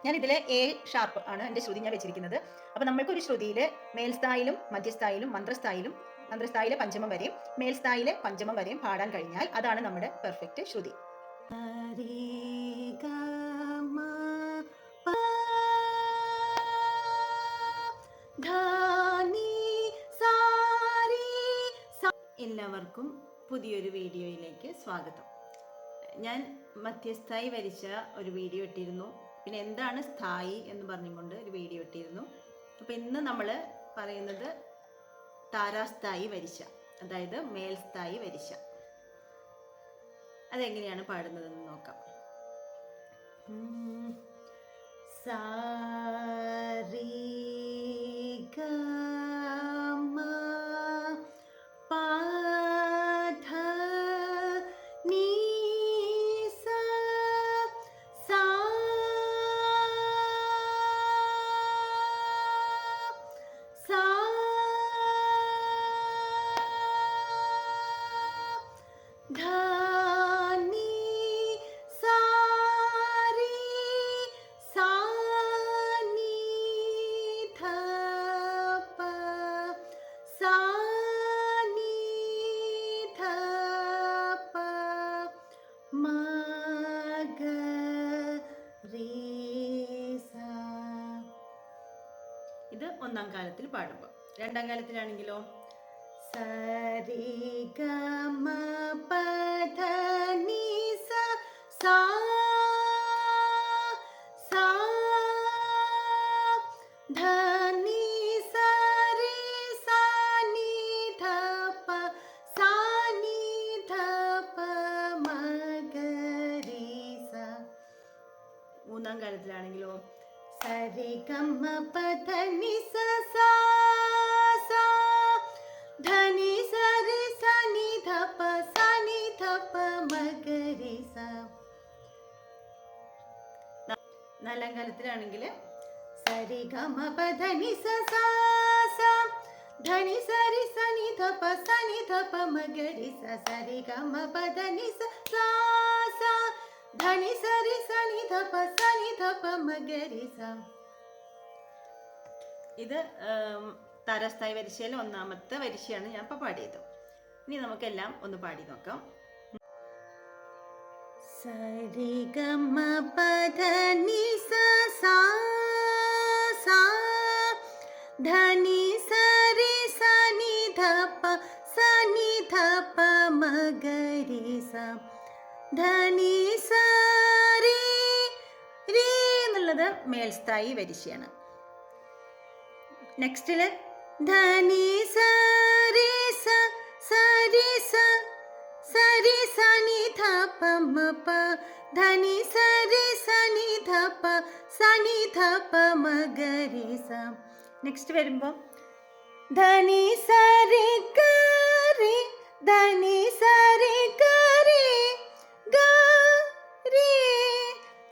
ഞാൻ ഇതിൽ A sharp ആണ് എൻ്റെ ശ്രുതി ഞാൻ വെച്ചിരിക്കുന്നത്. അപ്പോൾ നമ്മൾക്കൊരു ശ്രുതിയിൽ മേൽസ്ഥായിലും മധ്യസ്ഥായിലും മന്ത്രസ്ഥായിലെ പഞ്ചമം വരെയും മേൽസ്ഥായിലെ പഞ്ചമം വരെയും പാടാൻ കഴിഞ്ഞാൽ അതാണ് നമ്മുടെ പെർഫെക്റ്റ് ശ്രുതി. എല്ലാവർക്കും പുതിയൊരു വീഡിയോയിലേക്ക് സ്വാഗതം. ഞാൻ മധ്യസ്ഥായി വരിച്ച ഒരു വീഡിയോ ഇട്ടിരുന്നു, പിന്നെ എന്താണ് സ്ഥായി എന്ന് പറഞ്ഞുകൊണ്ട് ഒരു വീഡിയോ ഇട്ടിരുന്നു. അപ്പോൾ ഇന്ന് നമ്മൾ പറയുന്നത് താരാസ്ഥായി വരിച്ച, അതായത് മേൽസ്ഥായി വരിച്ച. അതെങ്ങനെയാണ് പാടുന്നതെന്ന് നോക്കാം. സാരി ഇത് ഒന്നാം കാലത്തിൽ പാടുമ്പോൾ. രണ്ടാം കാലത്തിലാണെങ്കിലോ സരി ഗമ പധ നി സ സാ സാ ധ നി സ രി സ നി ധ പ സ നി ധ പ മ ഗ രി സ. മൂന്നാം കാലത്തിലാണെങ്കിലോ സരി ഗമ പധ നി സ സാ സാ ധ നി സ രി സ നി ധ പ സ നി ധ പ മ ഗ രി സ. നാലാം കാലത്തിലാണെങ്കിൽ സരി ഗമ പധ നി സ സാ സാ ധ നി സ രി സ നി ധ പ സ നി ധ പ മ ഗ രി സ. സരി ഗമ പധ നി സ സാ സാ ധ നി സ രി സ നി ധ പ സ നി ധ പ മ ഗ രി സ. ഇത് താരാസ്ഥായി വരിശയിലെ ഒന്നാമത്തെ വരിശയാണ് ഞാൻ ഇപ്പോൾ പാടിയത്. ഇനി നമുക്കെല്ലാം ഒന്ന് പാടി നോക്കാം. സരി ഗമ പധ നി സ സാ സാ ധ നി സ രി സ നി ധ പ സ നി ധ പ മ ഗ രി സ. ധ നി സ രി രി എന്നുള്ളത് മേൽസ്ഥായി വരിശയാണ്. നെക്സ്റ്റില് ധ നി സ രി സ സ രി സ സ രി സ നി ധ പ മ പ ധ നി സ രി സ നി ധ പ സ നി ധ പ മ ഗ രി സ. നെക്സ്റ്റ് വരുമ്പോൾ ധ നി സ രി ഗ രി ധ നി സ രി ഗ രി ഗ രി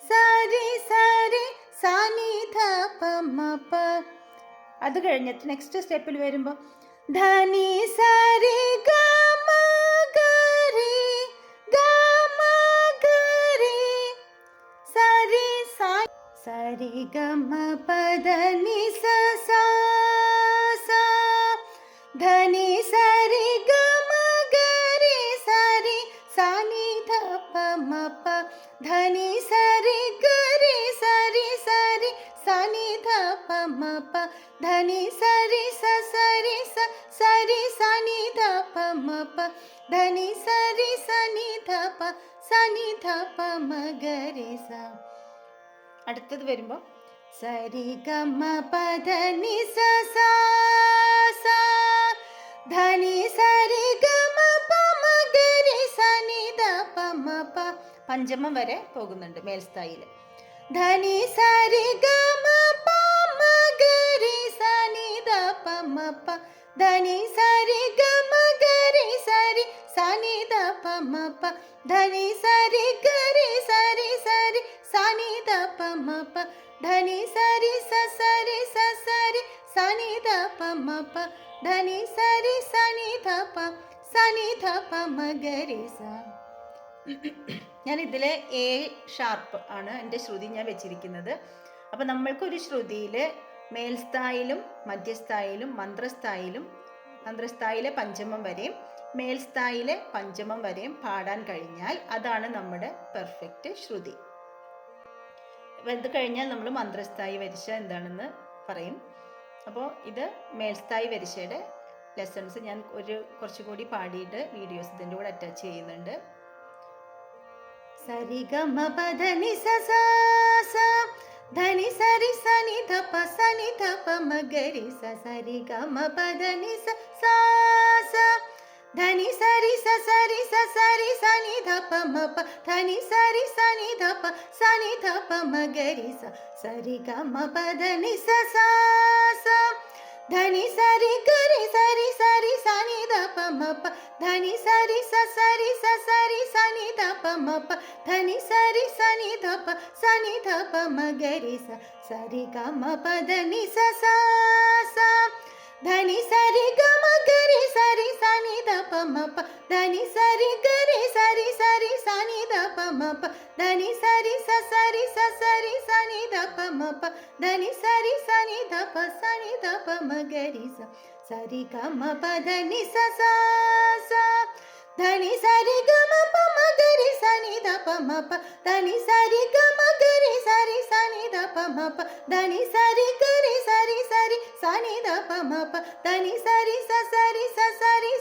സ രി സ രി സ നി ധ പ മ പ. അത് കഴിഞ്ഞിട്ട് നെക്സ്റ്റ് സ്റ്റെപ്പിൽ വരുമ്പോൾ ധ നി സ രി ഗ മ ഗ രി ഗ മ ഗ രി സ രി സ സ രി ഗ മ പധ നി സ സാ സാ ധ നി സ രി ഗ മ ഗ രി സ രി സ നി ധ പ മ പ ധ നി സ രി ഗ രി സ രി സ രി സ നി ധ പ മ പ ധ നി സ രി സ സ രി സ സ രി സ നി ധ പ മ പ ധ നി സ രി സ നി ധ പ സ നി ധ പ മ ഗ രി സ. അടുത്തത് വരുമ്പോൾ സരി ഗമ പധ നി സ സാ സാ ധ നി സ രി ഗമ പ മ ഗ രി സ നി ധ പ മ പ. പഞ്ചമം വരെ പോകുന്നുണ്ട് മേൽസ്ഥായിൽ. ധ നി സ രി ഗമ പ മ ഗ രി സ നി ധ പ മ പ ധ നി സ രി ഗമ ഗ രി സ രി സ നി ധ പ മ പ ധ നി സ രി ഗ രി സ രി സ രി സ നി ധ പ മ പ ധ നി സ രി സ സ രി സ സ രി സ നി ധ പ മ പ ധ നി സ രി സ നി ധ പ സ നി ധ പ മ ഗ രി സ. ഞാൻ ഇതിൽ എ ഷാർപ്പ് ആണ് എൻ്റെ ശ്രുതി ഞാൻ വെച്ചിരിക്കുന്നത്. അപ്പൊ നമ്മൾക്കൊരു ശ്രുതിയിൽ മേൽസ്ഥായിലും മധ്യസ്ഥായിലും മന്ത്രസ്ഥായിലെ പഞ്ചമം വരെയും മേൽസ്ഥായിലെ പഞ്ചമം വരെയും പാടാൻ കഴിഞ്ഞാൽ അതാണ് നമ്മുടെ പെർഫെക്റ്റ് ശ്രുതി. ഇത് കഴിഞ്ഞാൽ നമ്മൾ മന്ത്രസ്ഥായി വരിശ എന്താണെന്ന് പറയും. അപ്പോൾ ഇത് മേൽസ്ഥായി വരിശയുടെ ലെസൺസ് ഞാൻ കുറച്ചുകൂടി പാടിയിട്ട് വീഡിയോസ് ഇതിൻ്റെ കൂടെ അറ്റാച്ച് ചെയ്യുന്നുണ്ട്. സരി ഗമ പദ നി സ സ സ ധനി സരി സനി ധപ മഗരി സ സരി ഗമ പദ നി സ സ സ ധനി സരി സ സരി സനി ധപ മപ ധനി സരി സനി ധപ മഗരി സ സരി ഗമ പദ നി സ സ സ ധനി സരി ഗരി സരി സനി ധപ മപ ധനി സരി സനി ധപ മപ ധനി സരി സനി ധപ മഗരി സ സരി ഗമ പദ നി സ സ സ ധനി സരി ഗമ ഗരി സനി ധപ മപ ധനി സരി ഗരി സനി ധപ മപ ധനി സരി സനി ധപ മപ ധനി സരി സനി ധപ മഗരി സ സരി ഗമ പദ നി സ സ സ ധനി സരി ഗമ പ മഗരി സനി ധപ മപ ധനി സരി ഗമ ഗരി സനി ധപ മപ ധനി സരി ഗരി സനി ധപ മപ ധനി സരി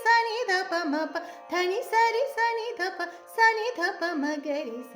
സനി ധപ മപ ധനി സരി സനി ധപ മഗരി സ.